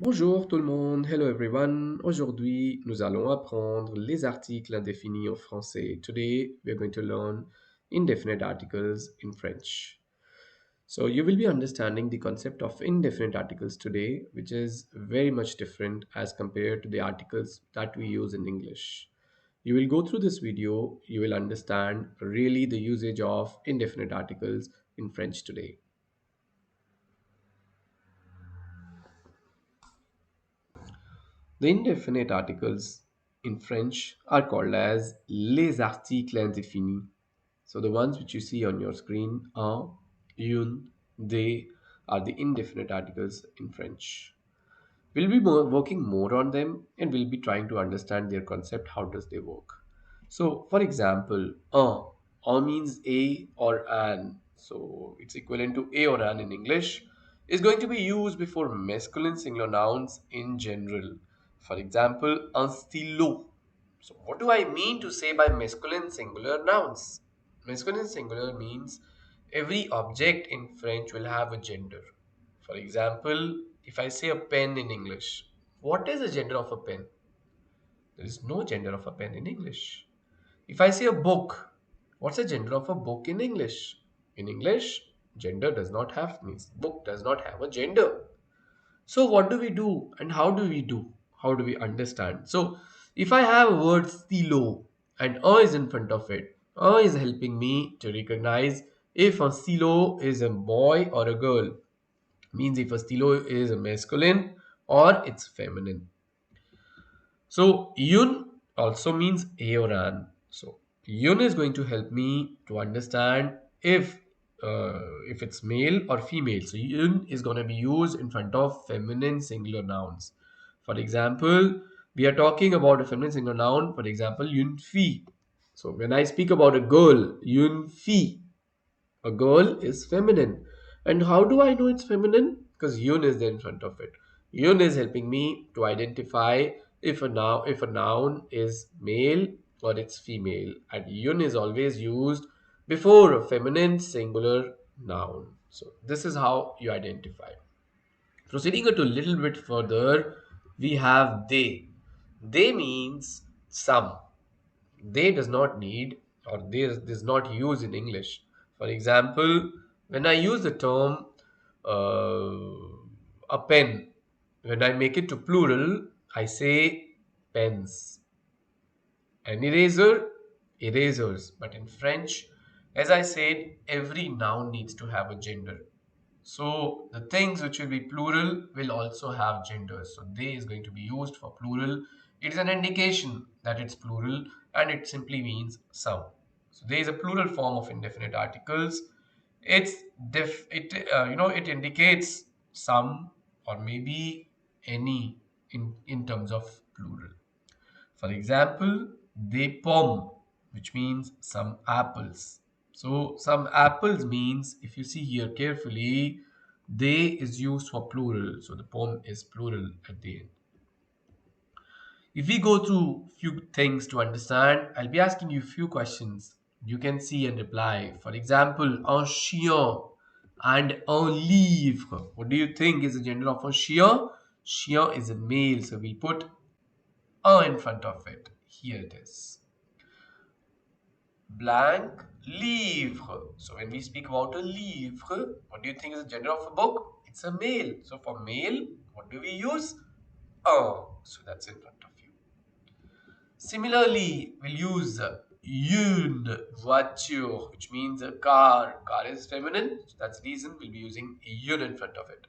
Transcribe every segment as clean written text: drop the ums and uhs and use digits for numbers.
Bonjour tout le monde, hello everyone. Aujourd'hui, nous allons apprendre les articles indéfinis en français. Today, we are going to learn indefinite articles in French. So, you will be understanding the concept of indefinite articles today, which is very much different as compared to the articles that we use in English. You will go through this video, you will understand really the usage of indefinite articles in French today. The indefinite articles in French are called as les articles indéfinis. So the ones which you see on your screen, un, une, des are the indefinite articles in French. We'll be working more on them and we'll be trying to understand their concept, how does they work. So for example, un means a or an. So it's equivalent to a or an in English, is going to be used before masculine singular nouns in general. For example, un stylo. So what do I mean to say by masculine singular nouns? Masculine singular means every object in French will have a gender. For example, if I say a pen in English, what is the gender of a pen? There is no gender of a pen in English. If I say a book, what's the gender of a book in English? In English, gender does not have, means book does not have a gender. So what do we do and how do we do? How do we understand? So if I have a word stilo and a is in front of it, a is helping me to recognize if a stilo is a boy or a girl. Means if a stilo is a masculine or it's feminine. So yun also means a or an. So yun is going to help me to understand if it's male or female. So yun is going to be used in front of feminine singular nouns. For example, we are talking about a feminine singular noun. For example, yun fi. So when I speak about a girl, yun fi, a girl is feminine. And how do I know it's feminine? Because yun is there in front of it. Yun is helping me to identify if a noun is male or it's female. And yun is always used before a feminine singular noun. So this is how you identify. Proceeding it a little bit further, we have they. They means some. They does not need or they is not used in English. For example, when I use the term a pen, when I make it to plural, I say pens. An eraser, erasers. But in French, as I said, every noun needs to have a gender. So the things which will be plural will also have genders. So they is going to be used for plural. It is an indication that it's plural and it simply means some. So there is a plural form of indefinite articles. It indicates some or maybe any in terms of plural. For example, they pom, which means some apples. So some apples means, if you see here carefully, they is used for plural. So the pom is plural at the end. If we go through few things to understand, I'll be asking you few questions. You can see and reply. For example, un chien and un livre. What do you think is the gender of a chien? Chien is a male, so we put un in front of it. Here it is. Blank livre. So when we speak about a livre, what do you think is the gender of a book? It's a male. So for male, what do we use? Un. So that's in front of you. Similarly, we'll use une voiture, which means a car. Car is feminine. So that's the reason we'll be using une in front of it.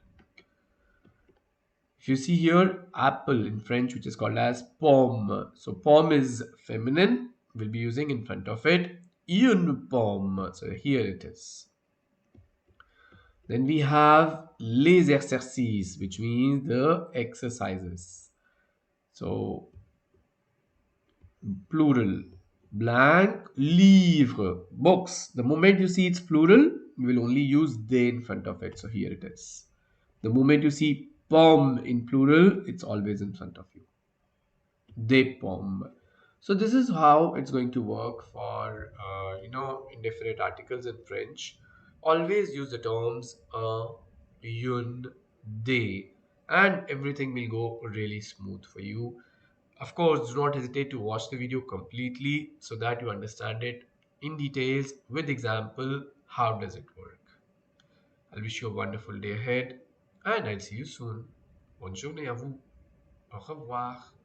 If you see here, apple in French, which is called as pomme. So pomme is feminine. We'll be using in front of it une pomme. So here it is. Then we have les exercices, which means the exercises. So plural, blank, livre, books. The moment you see it's plural, you will only use they in front of it. So here it is. The moment you see pomme in plural, it's always in front of you. Des pommes. So this is how it's going to work for indefinite articles in French. Always use the terms un, une, des. and everything will go really smooth for you. Of course, do not hesitate to watch the video completely so that you understand it in details with example. How does it work? I wish you a wonderful day ahead and I'll see you soon. Bonne journée à vous. Au revoir.